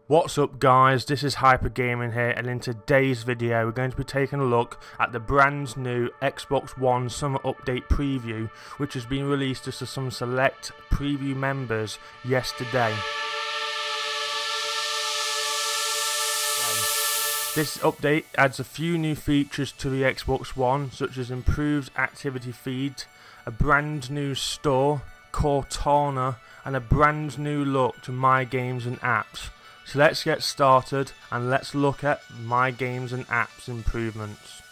What's up guys, this is Hyper Gaming here, and in today's video we're going to be taking a look at the brand new Xbox One Summer Update preview, which has been released just to some select preview members yesterday. This update adds a few new features to the Xbox One, such as improved activity feed, a brand new store, Cortana, and a brand new look to My Games and Apps. So let's get started and let's look at My Games and Apps improvements.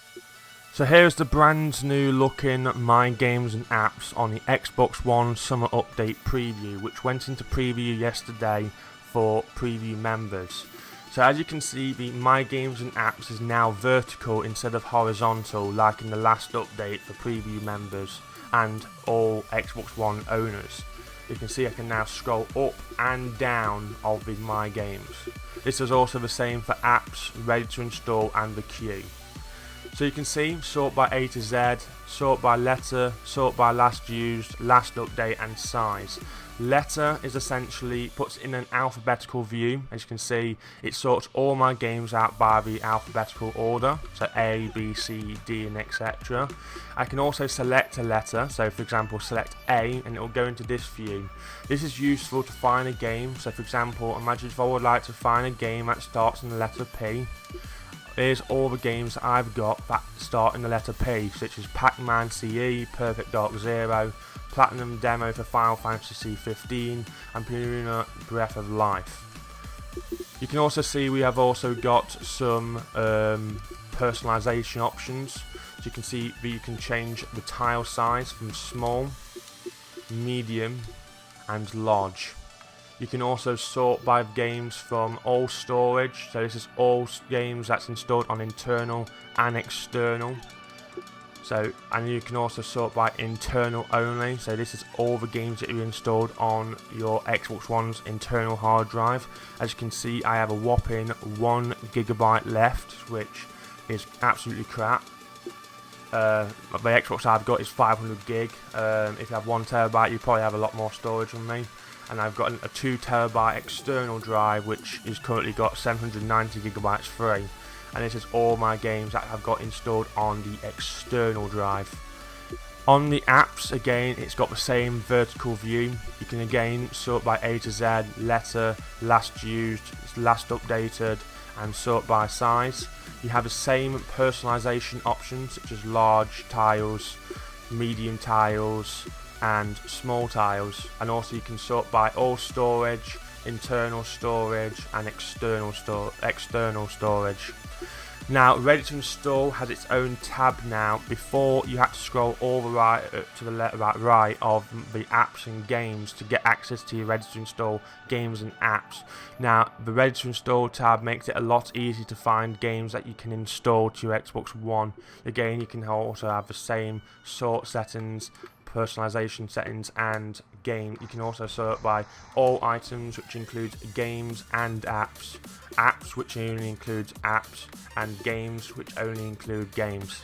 So here's the brand new looking My Games and Apps on the Xbox One Summer Update preview, which went into preview yesterday for preview members. So as you can see, the My Games and Apps is now vertical instead of horizontal like in the last update for preview members and all Xbox One owners. You can see I can now scroll up and down of the My Games. This is also the same for apps, ready to install, and the queue. So you can see sort by A to Z, sort by letter, sort by last used, last update, and size. Letter is essentially puts in an alphabetical view. As you can see, it sorts all my games out by the alphabetical order, so A, B, C, D, and etc. I can also select a letter, so for example select A and it will go into this view. This is useful to find a game, so for example imagine if I would like to find a game that starts in the letter P. Here's all the games that I've got that start in the letter P, such as Pac-Man CE, Perfect Dark Zero, Platinum Demo for Final Fantasy 15, and Purina Breath of Life. You can also see we have also got some personalization options. So you can see that you can change the tile size from small, medium, and large. You can also sort by games from all storage, so this is all games that's installed on internal and external. And you can also sort by internal only, so this is all the games that you installed on your Xbox One's internal hard drive. As you can see, I have a whopping 1 GB left, which is absolutely crap. The Xbox I've got is 500 gig. If you have 1 TB, you probably have a lot more storage than me. And I've got a 2 TB external drive, which is currently got 790 GB free. And this is all my games that I've got installed on the external drive. On the apps, again, it's got the same vertical view. You can again sort by A to Z, letter, last used, last updated, and sort by size. You have the same personalization options such as large tiles, medium tiles, and small tiles. And also you can sort by all storage, internal storage, and external storage. Now, ready to install has its own tab now. Before, you had to scroll all the right to the right of the apps and games to get access to your ready to install games and apps. Now, the ready to install tab makes it a lot easier to find games that you can install to your Xbox One. Again, you can also have the same sort settings, personalization settings, and game. You can also sort by all items, which includes games and apps, apps which only includes apps, and games which only include games.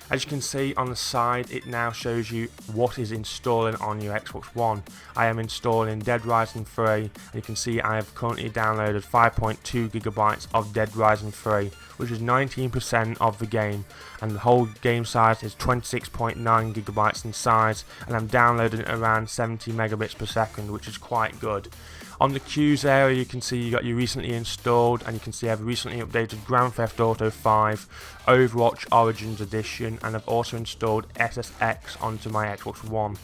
As you can see on the side, it now shows you what is installing on your Xbox One. I am installing Dead Rising 3, and you can see I have currently downloaded 5.2 GB of Dead Rising 3, which is 19% of the game, and the whole game size is 26.9 GB in size, and I'm downloading it around 70 megabits per second, which is quite good. On the queues area, you can see you got your recently installed, and you can see I've recently updated Grand Theft Auto 5, Overwatch Origins Edition, and I've also installed SSX onto my Xbox One.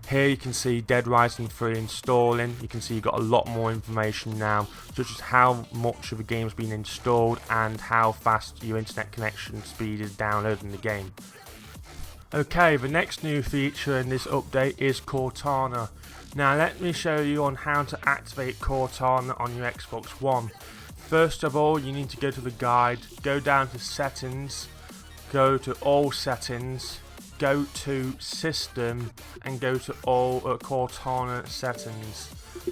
Here you can see Dead Rising 3 installing. You can see you've got a lot more information now, such as how much of the game's been installed and how fast your internet connection speed is downloading the game. Okay, the next new feature in this update is Cortana. Now let me show you on how to activate Cortana on your Xbox One. First of all, you need to go to the guide, go down to settings, go to all settings, go to system, and go to all Cortana settings.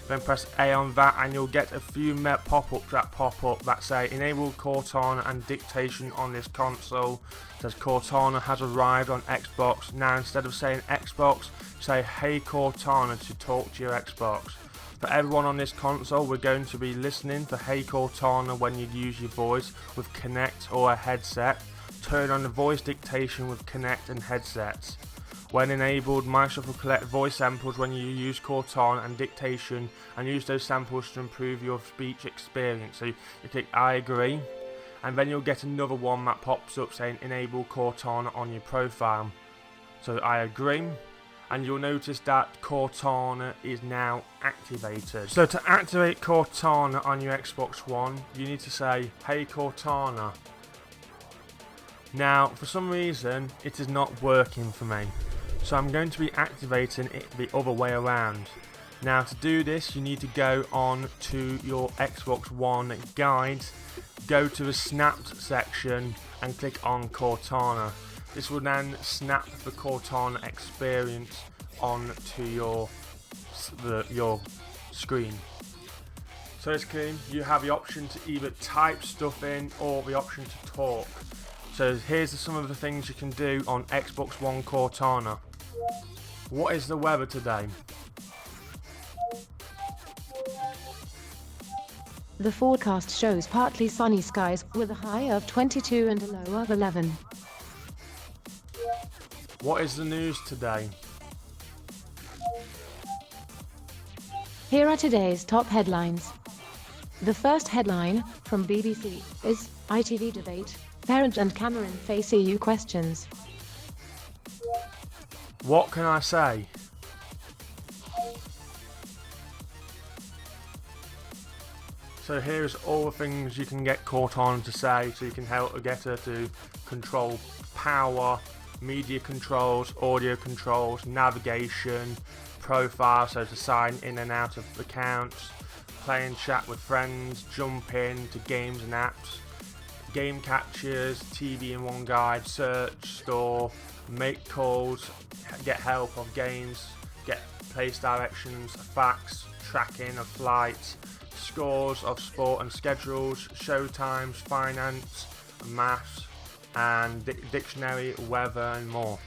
Then press A on that and you'll get a few pop-ups that pop up that say enable Cortana and dictation on this console. It says Cortana has arrived on Xbox. Now instead of saying Xbox, say hey Cortana to talk to your Xbox. For everyone on this console, we're going to be listening for Hey Cortana when you use your voice with Connect or a headset. Turn on the voice dictation with Connect and headsets. When enabled, Microsoft will collect voice samples when you use Cortana and dictation and use those samples to improve your speech experience. So you click I agree, and then you'll get another one that pops up saying enable Cortana on your profile. So I agree, and you'll notice that Cortana is now activated. So to activate Cortana on your Xbox One, you need to say Hey Cortana. Now, for some reason, it is not working for me. So I'm going to be activating it the other way around. Now to do this, you need to go on to your Xbox One guide, go to the snapped section and click on Cortana. This will then snap the Cortana experience onto your screen. So basically you have the option to either type stuff in or the option to talk. So here's some of the things you can do on Xbox One Cortana. What is the weather today? The forecast shows partly sunny skies with a high of 22 and a low of 11. What is the news today? Here are today's top headlines. The first headline from BBC is ITV debate, parent and Cameron face EU questions. What can I say? So here's all the things you can get Cortana to say, so you can help get her to control power, media controls, audio controls, navigation, profile, so to sign in and out of accounts, play and chat with friends, jump in to games and apps, game captures, TV in one guide, search, store, make calls, get help of games, get place directions, facts, tracking of flights, scores of sport and schedules, show times, finance, maths, and dictionary, weather and more.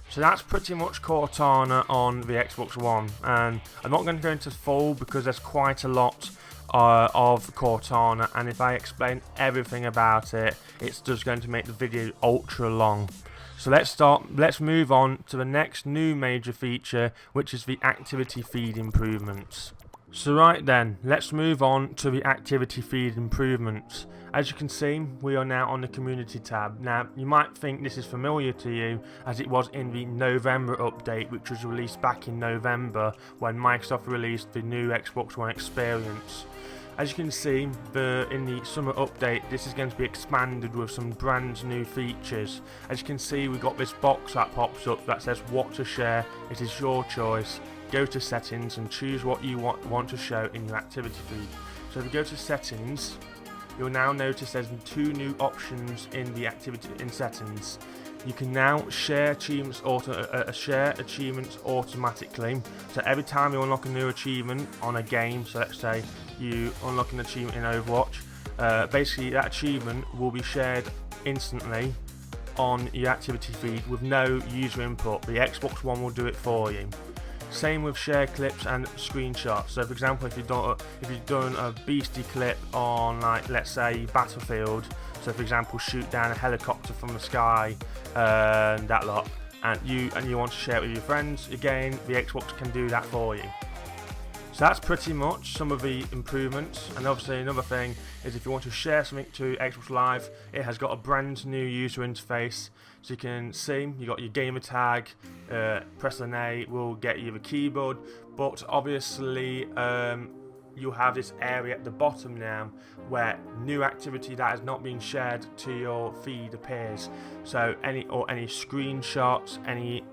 So that's pretty much Cortana on the Xbox One, and I'm not going to go into full because there's quite a lot of Cortana, and if I explain everything about it, it's just going to make the video ultra long. So let's move on to the next new major feature, which is the activity feed improvements. So right then, let's move on to the activity feed improvements. As you can see, we are now on the community tab. Now, you might think this is familiar to you, as it was in the November update, which was released back in November when Microsoft released the new Xbox One experience. As you can see, in the summer update, this is going to be expanded with some brand new features. As you can see, we've got this box that pops up that says what to share. It is your choice. Go to settings and choose what you want to show in your activity feed. So if you go to settings, you'll now notice there's two new options in the activity in settings. You can now share achievements automatically. So every time you unlock a new achievement on a game, so let's say you unlock an achievement in Overwatch, basically that achievement will be shared instantly on your activity feed with no user input. The Xbox One will do it for you. Same with share clips and screenshots. So for example, if you've done a beastie clip on, like, let's say Battlefield, so for example shoot down a helicopter from the sky, that lot, and you want to share it with your friends, again the Xbox can do that for you. So that's pretty much some of the improvements. And obviously another thing is if you want to share something to Xbox Live, it has got a brand new user interface. So you can see you got your gamer tag, press an A will get you the keyboard, but obviously you'll have this area at the bottom now where new activity that has not been shared to your feed appears. So any screenshots, any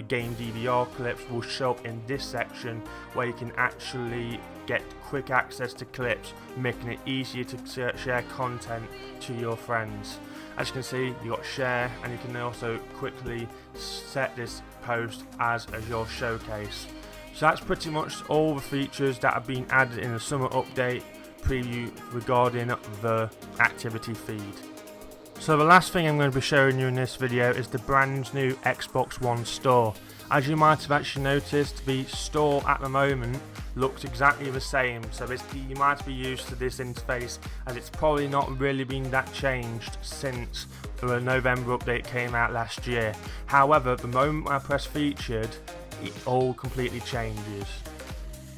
game DVR clips will show up in this section where you can actually get quick access to clips, making it easier to share content to your friends. As you can see, you got share, and you can also quickly set this post as your showcase. So that's pretty much all the features that have been added in the summer update preview regarding the activity feed. So the last thing I'm going to be showing you in this video is the brand new Xbox One store. As you might have actually noticed, the store at the moment looks exactly the same, so basically you might be used to this interface as it's probably not really been that changed since the November update came out last year. However, the moment I press featured, it all completely changes.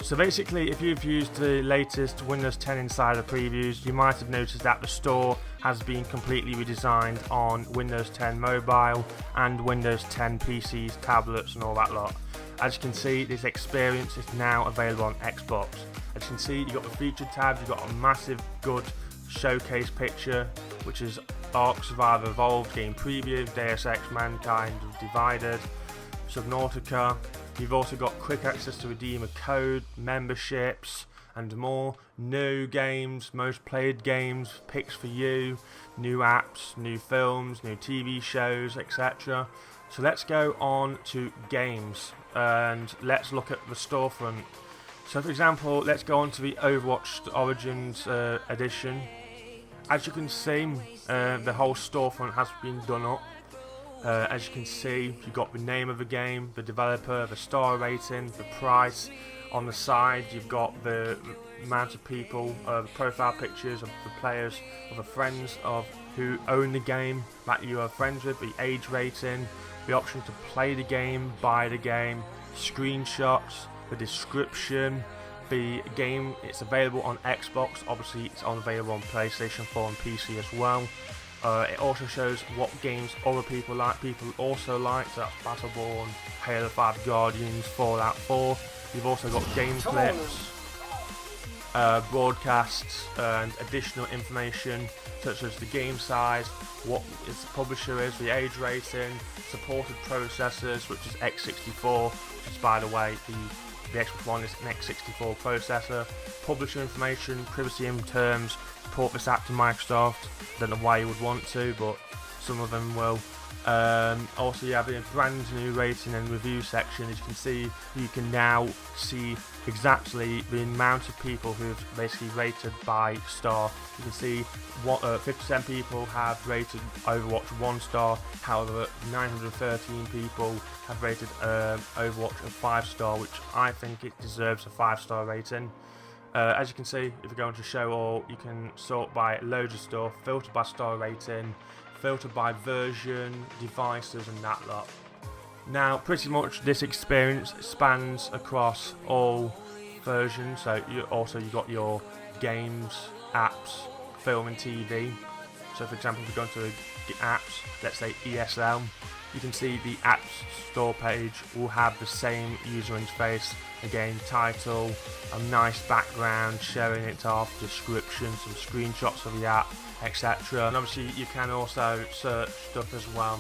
So basically, if you've used the latest Windows 10 Insider previews, you might have noticed that the store has been completely redesigned on Windows 10 mobile and Windows 10 PCs, tablets and all that lot. As you can see, this experience is now available on Xbox. As you can see, you've got the featured tabs, you've got a massive good showcase picture, which is Ark Survivor Evolved game preview, Deus Ex Mankind Divided, Subnautica. You've also got quick access to redeem a code, memberships and more, new games, most played games, picks for you, new apps, new films, new TV shows, etc. So let's go on to games and let's look at the storefront. So for example, let's go on to the Overwatch Origins edition. As you can see, the whole storefront has been done up. As you can see, you've got the name of the game, the developer, the star rating, the price. On the side, you've got the amount of people, the profile pictures of the players, of the friends of who own the game that you are friends with, the age rating, the option to play the game, buy the game, screenshots, the description, the game. It's available on Xbox, obviously it's available on PlayStation 4 and PC as well. It also shows what games other people like, people also like, so that's Battleborn, Halo 5 Guardians, Fallout 4. You've also got game clips, broadcasts and additional information such as the game size, what its publisher is, the age rating, supported processors, which is x64, which is, by the way, the Xbox One is an x64 processor, publisher information, privacy in terms, port this app to Microsoft. Don't know why you would want to, but some of them will. Also, you have a brand new rating and review section. As you can see, you can now see exactly the amount of people who've basically rated by star. You can see what 50% people have rated Overwatch 1 star, however 913 people have rated Overwatch a 5 star, which I think it deserves a 5-star rating. As you can see, if you go into show all, you can sort by loads of stuff, filter by star rating, filter by version, devices and that lot. Now pretty much this experience spans across all versions, so you've got your games, apps, film and TV. So for example, if you go into the apps, let's say ESL, you can see the apps store page will have the same user interface. Again, title, a nice background showing it off, description, some screenshots of the app, etc. And obviously you can also search stuff as well.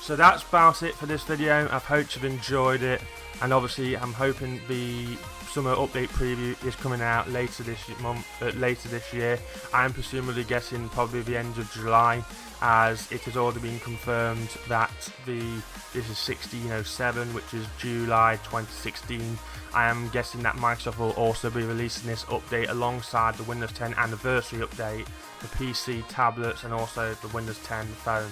So that's about it for this video. I hope you've enjoyed it, and obviously I'm hoping the summer update preview is coming out later this year. I'm presumably guessing probably the end of July, as it has already been confirmed that this is 1607, which is July 2016. I am guessing that Microsoft will also be releasing this update alongside the Windows 10 anniversary update, the PC, tablets and also the Windows 10 phone.